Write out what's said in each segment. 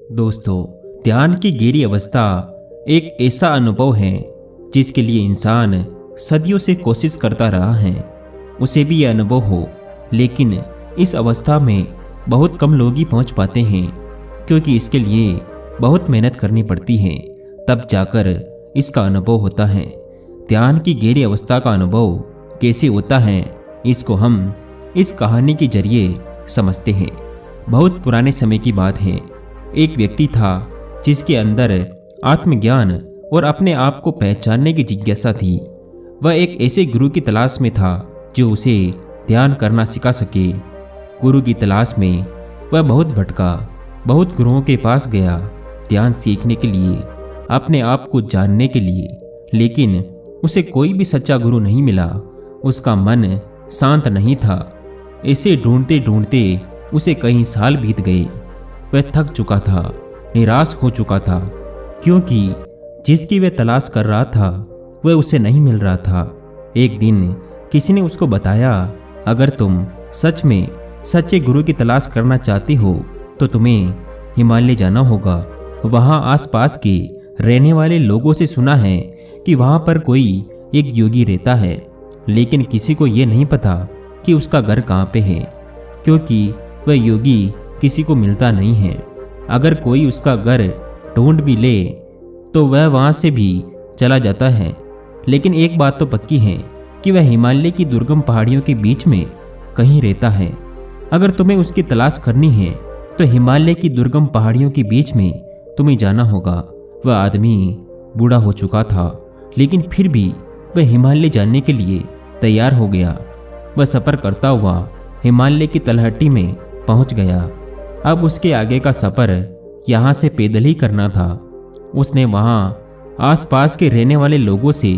दोस्तों, ध्यान की गहरी अवस्था एक ऐसा अनुभव है जिसके लिए इंसान सदियों से कोशिश करता रहा है उसे भी यह अनुभव हो। लेकिन इस अवस्था में बहुत कम लोग ही पहुंच पाते हैं, क्योंकि इसके लिए बहुत मेहनत करनी पड़ती है, तब जाकर इसका अनुभव होता है। ध्यान की गहरी अवस्था का अनुभव कैसे होता है, इसको हम इस कहानी के जरिए समझते हैं। बहुत पुराने समय की बात है। एक व्यक्ति था जिसके अंदर आत्मज्ञान और अपने आप को पहचानने की जिज्ञासा थी। वह एक ऐसे गुरु की तलाश में था जो उसे ध्यान करना सिखा सके। गुरु की तलाश में वह बहुत भटका, बहुत गुरुओं के पास गया ध्यान सीखने के लिए, अपने आप को जानने के लिए, लेकिन उसे कोई भी सच्चा गुरु नहीं मिला। उसका मन शांत नहीं था। ऐसे ढूंढते ढूंढते उसे कई साल बीत गए। वह थक चुका था, निराश हो चुका था, क्योंकि जिसकी वह तलाश कर रहा था वह उसे नहीं मिल रहा था। एक दिन किसी ने उसको बताया, अगर तुम सच में सच्चे गुरु की तलाश करना चाहते हो तो तुम्हें हिमालय जाना होगा। वहाँ आसपास के रहने वाले लोगों से सुना है कि वहाँ पर कोई एक योगी रहता है, लेकिन किसी को ये नहीं पता कि उसका घर कहाँ पे है, क्योंकि वह योगी किसी को मिलता नहीं है। अगर कोई उसका घर ढूंढ भी ले तो वह वहाँ से भी चला जाता है, लेकिन एक बात तो पक्की है कि वह हिमालय की दुर्गम पहाड़ियों के बीच में कहीं रहता है। अगर तुम्हें उसकी तलाश करनी है तो हिमालय की दुर्गम पहाड़ियों के बीच में तुम्हें जाना होगा। वह आदमी बूढ़ा हो चुका था, लेकिन फिर भी वह हिमालय जाने के लिए तैयार हो गया। वह सफ़र करता हुआ हिमालय की तलहटी में पहुंच गया। अब उसके आगे का सफ़र यहाँ से पैदल ही करना था। उसने वहाँ आसपास के रहने वाले लोगों से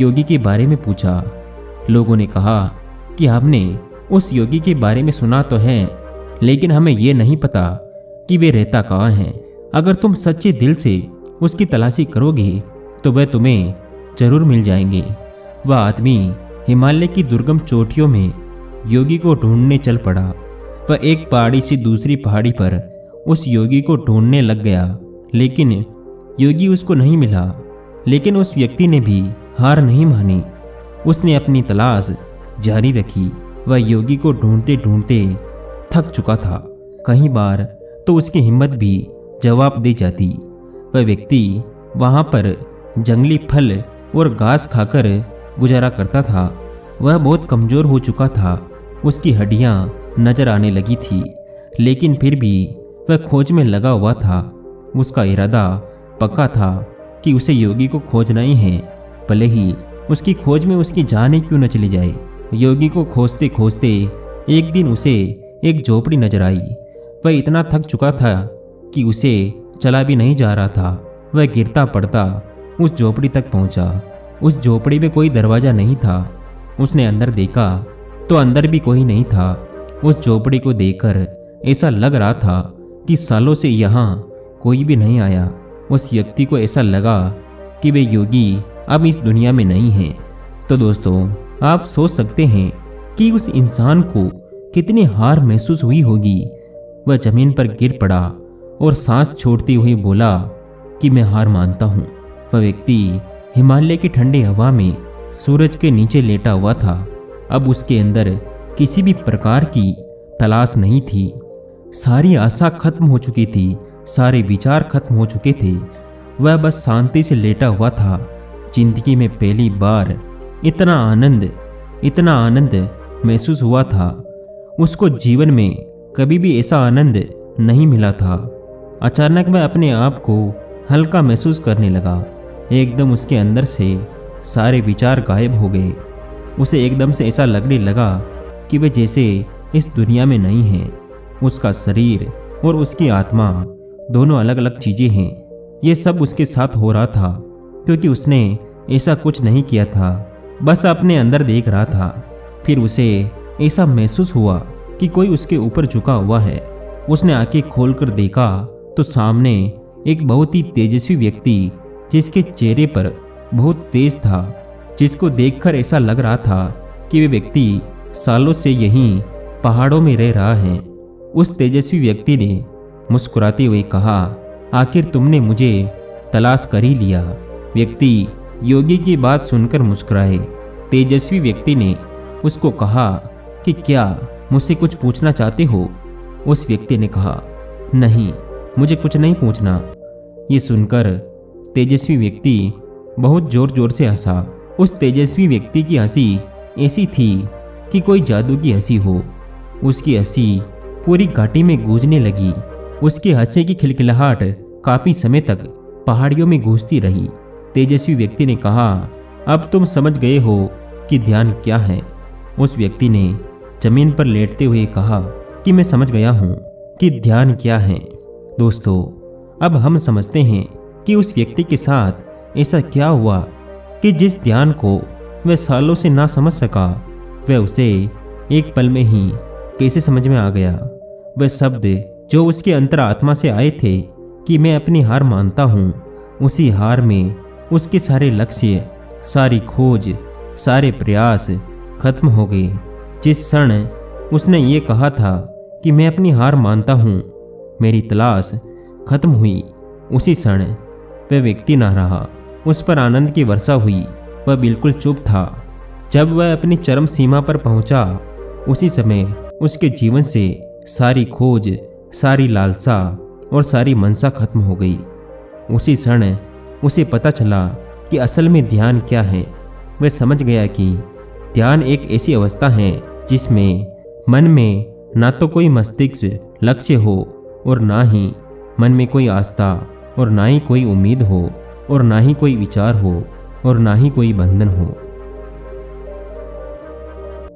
योगी के बारे में पूछा। लोगों ने कहा कि हमने उस योगी के बारे में सुना तो है, लेकिन हमें यह नहीं पता कि वे रहता कहाँ है। अगर तुम सच्चे दिल से उसकी तलाशी करोगे तो वह तुम्हें जरूर मिल जाएंगे। वह आदमी हिमालय की दुर्गम चोटियों में योगी को ढूंढने चल पड़ा। वह एक पहाड़ी से दूसरी पहाड़ी पर उस योगी को ढूंढने लग गया, लेकिन योगी उसको नहीं मिला। लेकिन उस व्यक्ति ने भी हार नहीं मानी। उसने अपनी तलाश जारी रखी। वह योगी को ढूंढते ढूंढते थक चुका था। कई बार तो उसकी हिम्मत भी जवाब दे जाती। वह व्यक्ति वहाँ पर जंगली फल और घास खाकर गुजारा करता था। वह बहुत कमज़ोर हो चुका था। उसकी हड्डियाँ नजर आने लगी थी, लेकिन फिर भी वह खोज में लगा हुआ था। उसका इरादा पक्का था कि उसे योगी को खोजना ही है, भले ही उसकी खोज में उसकी जान ही क्यों न चली जाए। योगी को खोजते खोजते एक दिन उसे एक झोपड़ी नजर आई। वह इतना थक चुका था कि उसे चला भी नहीं जा रहा था। वह गिरता पड़ता उस झोपड़ी तक पहुंचा। उस झोपड़ी में कोई दरवाज़ा नहीं था। उसने अंदर देखा तो अंदर भी कोई नहीं था। उस झोपड़ी को देखकर ऐसा लग रहा था कि सालों से यहाँ कोई भी नहीं आया। उस व्यक्ति को ऐसा लगा कि वे योगी अब इस दुनिया में नहीं है। तो दोस्तों, आप सोच सकते हैं कि उस इंसान को कितनी हार महसूस हुई होगी। वह जमीन पर गिर पड़ा और सांस छोड़ते हुए बोला कि मैं हार मानता हूँ। वह व्यक्ति हिमालय की ठंडी हवा में सूरज के नीचे लेटा हुआ था। अब उसके अंदर किसी भी प्रकार की तलाश नहीं थी। सारी आशा खत्म हो चुकी थी, सारे विचार खत्म हो चुके थे। वह बस शांति से लेटा हुआ था। जिंदगी में पहली बार इतना आनंद महसूस हुआ था। उसको जीवन में कभी भी ऐसा आनंद नहीं मिला था। अचानक वह अपने आप को हल्का महसूस करने लगा। एकदम उसके अंदर से सारे विचार गायब हो गए। उसे एकदम से ऐसा लगने लगा कि वह जैसे इस दुनिया में नहीं है। उसका शरीर और उसकी आत्मा दोनों अलग अलग चीज़ें हैं। ये सब उसके साथ हो रहा था क्योंकि उसने ऐसा कुछ नहीं किया था, बस अपने अंदर देख रहा था। फिर उसे ऐसा महसूस हुआ कि कोई उसके ऊपर झुका हुआ है। उसने आंखें खोलकर देखा तो सामने एक बहुत ही तेजस्वी व्यक्ति, जिसके चेहरे पर बहुत तेज था, जिसको देखकर ऐसा लग रहा था कि वे व्यक्ति सालों से यहीं पहाड़ों में रह रहा है। उस तेजस्वी व्यक्ति ने मुस्कुराते हुए कहा, आखिर तुमने मुझे तलाश कर ही लिया। व्यक्ति योगी की बात सुनकर मुस्कुराए। तेजस्वी व्यक्ति ने उसको कहा कि क्या मुझसे कुछ पूछना चाहते हो? उस व्यक्ति ने कहा, नहीं, मुझे कुछ नहीं पूछना। ये सुनकर तेजस्वी व्यक्ति बहुत जोर जोर से हंसा। उस तेजस्वी व्यक्ति की हंसी ऐसी थी कि कोई जादू की हंसी हो। उसकी हंसी पूरी घाटी में गूंजने लगी। उसके हंसी की खिलखिलाहट काफी समय तक पहाड़ियों में गूंजती रही। तेजस्वी व्यक्ति ने कहा, अब तुम समझ गए हो कि ध्यान क्या है? उस व्यक्ति ने जमीन पर लेटते हुए कहा कि मैं समझ गया हूँ कि ध्यान क्या है। दोस्तों, अब हम समझते हैं कि उस व्यक्ति के साथ ऐसा क्या हुआ कि जिस ध्यान को वह सालों से ना समझ सका, वह उसे एक पल में ही कैसे समझ में आ गया। वह शब्द जो उसके अंतरात्मा से आए थे कि मैं अपनी हार मानता हूँ, उसी हार में उसके सारे लक्ष्य, सारी खोज, सारे प्रयास खत्म हो गए। जिस क्षण उसने ये कहा था कि मैं अपनी हार मानता हूँ, मेरी तलाश खत्म हुई, उसी क्षण वह व्यक्ति ना रहा। उस पर आनंद की वर्षा हुई। वह बिल्कुल चुप था। जब वह अपनी चरम सीमा पर पहुंचा, उसी समय उसके जीवन से सारी खोज, सारी लालसा और सारी मनसा खत्म हो गई। उसी क्षण उसे पता चला कि असल में ध्यान क्या है। वह समझ गया कि ध्यान एक ऐसी अवस्था है जिसमें मन में ना तो कोई मस्तिष्क लक्ष्य हो और ना ही मन में कोई आस्था और ना ही कोई उम्मीद हो और ना ही कोई विचार हो और ना ही कोई बंधन हो।